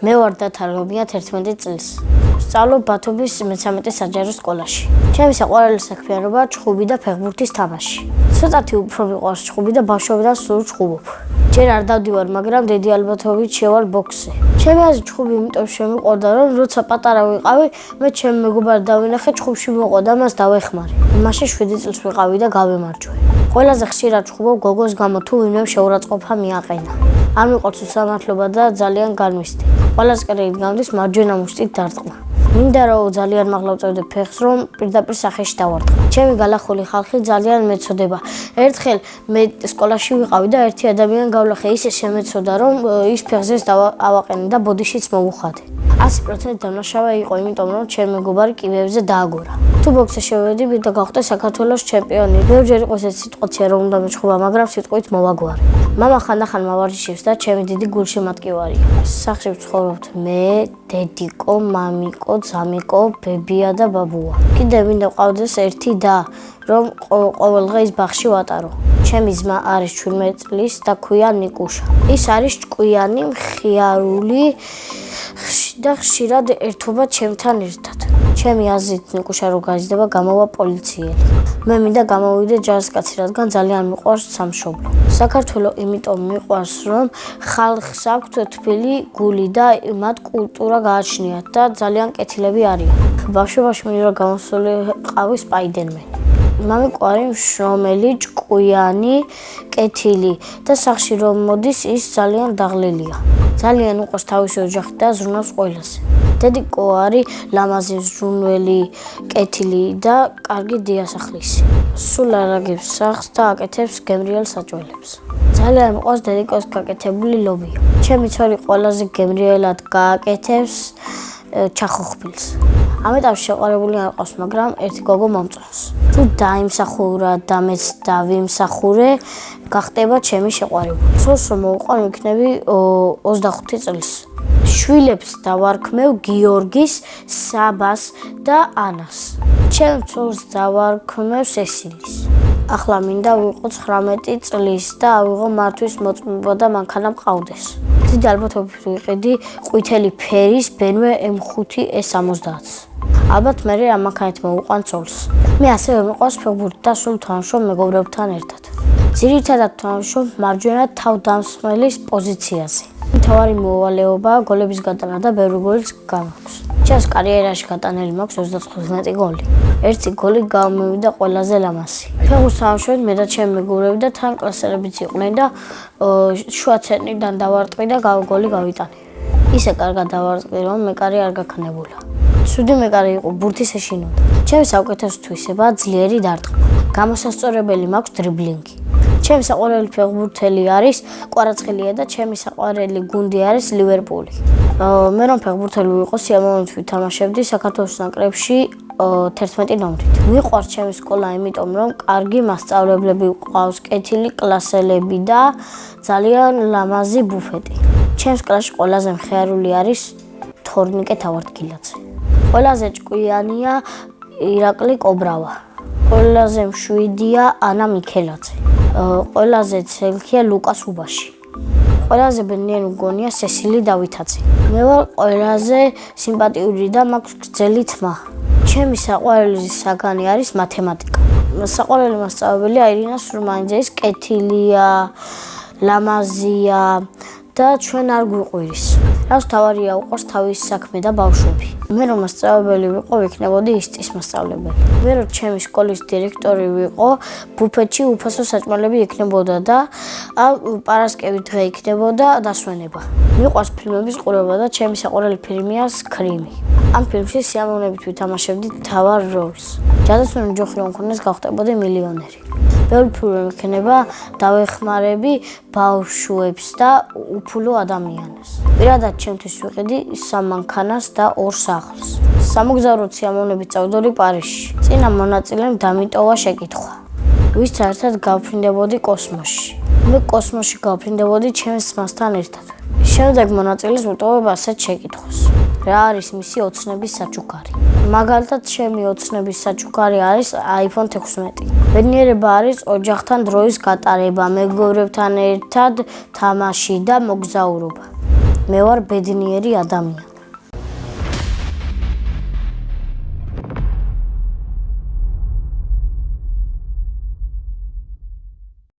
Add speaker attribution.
Speaker 1: მე ვარ დათარგმნია 11 წელს. სწავლობ ბათუმის მე-13 საჯარო სკოლაში. ჩემი საყვარელი საქმიანობაა ჩხუბი და ფეხბურთის თამაში. ცოტათი უფრო მიყვარს ჩხუბი და ბავშვობიდან სულ ჩხუბობ. ჯერ არ დავდივარ, მაგრამ დიდი ალბათობით შევალ ბოქსზე. ჩემი აზრით ჩხუბი იმიტომ შემიყვარდა, რომ როცა პატარა ვიყავი, მე ჩემ მეგობარს დავინახე ჩხუბში მოყვა და მას დავეხმარე. მაშინ 7 წელს ვიყავი და გავემარჯვე. ყველაზე ხშირად ჩხუბობ გოგოს გამო თუ ვინმემ შეურაცხყოფა მიაყენა. არ მიყვარს უსამართლობა და ძალიან განვისდი. ყველაზე კარგი გამდის მარჯვენა მუშტით დარტყმა. მინდა რომ ძალიან მაღლა ვწევდე ფეხს, რომ პირდაპირ სახეში დავარტყა. ჩემი გალახული ხალხი ძალიან მეწოდება. ერთხელ მე სკოლაში ვიყავი და ერთი ადამიანი გავლახე, ისე შემეწოდა, რომ ის ფეხზეც ავაყენე და ბოდიშიც მოვუხადე. 100% დამნაშავე იყო, იმიტომ რომ ჩემი მეგობარი კიბეებზე დააგორა. თუ ბოქსზე შევედი, მინდა გავხდე საქართველოს ჩემპიონი. ბევრჯერ იყო ეს სიტყვაცია, რომ უნდა მეჩხუბა, მაგრამ სიტყვით მოვაგვარე. მამა ხანდახან მავარჯიშებს და ჩემი დიდი გულშემატკივარია. სახლში ვცხოვრობთ მე, დედიკო, მამიკო, ძამიკო, ბებია და ბაბუა. კიდე მინდა ვყავდეს ერთი და რომ ყოველდღე ის ბაღში ვატარო. ჩემი ძმა არის 17 წლის და ქვია ნიკუშა. ის არის ჭკვიანი, მხიარული და ხშირად ერთობა ჩემთან ერთად. ჩემი აზრით ნიკუშა რო გაიზრდება, გამოვა პოლიციელი. მე მინდა გამოვიდე ჯარისკაცი, რადგან ძალიან მიყვარს სამშობლო. საქართველო იმიტომ მიყვარს, რომ ხალხს აქვს თბილი გული და მათ კულტურა გააჩნიათ და ძალიან კეთილები არიან. ბავშვობაში მინდა გამოსული ყავი სპაიდერმენი. მამიყვარი მშრომელი, ჭკვიანი, კეთილი და სახლში რომ მოდის, ის ძალიან დაღლილია. ძალიან უყვარს თავისი ოჯახი და ზრუნავს ყველაზე. დედიკო არის ლამაზი, ზრუნველი, კეთილი და კარგი დიასახლისი. სულ არაგებს სახლს და აკეთებს გემრიელ საჭველებს. ძალიან მიყვარს დედიკოს გაკეთებული ლობი. ჩემი ცოლი ყველაზე გემრიელად გააკეთებს ჩახოხბილს. ამ ეტაპში შეყვარებული არ ყავს, მაგრამ ერთი გოგო მომწონს. თუ დაიმსახურა და მეც დავიმსახურე, გახდება ჩემი შეყვარებული. ცოლს რომ მოვუყვარ, ვიქნები 25 წლის. შვილებს დავარქმევ გიორგის, საბას და ანას. ჩემ ცოლს დავარქმევ სესილის. ახლა მინდა ვიყო 19 წლის და ავიღო მართვის მოწმობა და მანქანა მყავდეს. დიდი ალბათობით ვიყიდი ყვითელი ფერის BMW M5 E60. ალბათ მე ამ მანქანით მოვუყვან ცოლს. მე ასევე მიყვარს ფეხბურთი და სულ თამაშობ მეგობრებთან ერთად. ძირითადად თამაშობ მარჯვენა თავდამსხმელის პოზიციაზე. მთავარი მოვალეობაა გოლების გატანა და ბევრი გოლიც გამაქვს. ჩემს კარიერაში გატანილი მაქვს 35 გოლი. ერთი გოლი გამოვიდა ყველაზე ლამაზი. ფეხბურთს თამაშობთ მე და ჩემი მეგობრები და თან კლასელებიც იყვნენ და შუა ცერნიდან დავარტყი და გოლი გავიტანე. ისე კარგად დავარტყი, რომ მეკარე არ გაქნებულა. ცუდი მეკარე იყო, ბურთის ეშინოდა. ჩემი საუკეთესო თვისებაა ძლიერი დარტყმა. გამოსასწორებელი მაქვს დრიბლინგი. ჩემი საყვარელი ფეხბურთელი არის კვარაცხელია და ჩემი საყვარელი გუნდი არის ლივერპული. მე რომ ფეხბურთელი ვიყო, სიამოვნებით ვითამაშებდი საქართველოს ნაკრებში 11 ნომრით. მიყვარს ჩემი სკოლა, იმიტომ რომ კარგი მასწავლებლები ყავს, კეთილი კლასელები და ძალიან ლამაზი ბუფეტი. ჩემს კლასში ყველაზე მხიარული არის თორნიკე თავარდგილაძე. ყველაზე ჭკვიანია ირაკლი კობრავა. ყველაზე მშვიდია ანა მიქელაძე. ყველაზე ცელქია ლუკას უბაში. ყველაზე ბედნიერი მგონია სესილი დავითაძე. მე ვარ ყველაზე სიმპათიური და მაქვს გრძელი თმა. ჩემი საყვარელი საგანი არის მათემატიკა. საყვარელი მასწავლებელია ირინა სურმანიძე, ის კეთილია, ლამაზია და ჩვენ არ გვიყვირის. რას თავარია უყვარს თავისი საქმე და ბავშვები. მე რომ მასწავლებელი ვიყო, ვიქნებოდი ისტის მასწავლებელი. მე რომ ჩემი სკოლის დირექტორი ვიყო, ბუფეტში უფასო საჭმელები იქნებოდა და პარასკევის დღე იქნებოდა დასვენება. მიყვარს ფილმების ყურება და ჩემი საყვარელი ფილმია სკრიმი. ამ ფილმში სიამოვნებით ვითამაშებდი მთავარ როლს. ჯადოსნური ჯოხი რომ მქონდეს, გავხდებოდი მილიონერი. ბევრი ფილმი იქნება, დავეხმარები ბავშვებს და უფულო ადამიანებს. პირადად ჩემთვის ვიყიდი 3 მანქანას და 2 სახლს. სამოგზაუროდ სიამოვნებით წავდოდი პარიზში. წინა მონაწილემ დამიტოვა შეკითხვა. ვისთან ერთად გავფრინდებოდი კოსმოსში. მე კოსმოსში გავფრინდებოდი ჩემს ძმასთან ერთად. შემდეგ მონაწილეს ვუტოვებ ასეთ შეკითხვას. რა არის მისი ოცნების საჩუქარი? მაგალითად, ჩემი ოცნების საჩუქარი არის iPhone 16. ბედნიერება არის ოჯახთან დროის გატარება, მეგობრებთან ერთად თამაში და მოგზაურობა. მე ვარ ბედნიერი ადამიანი.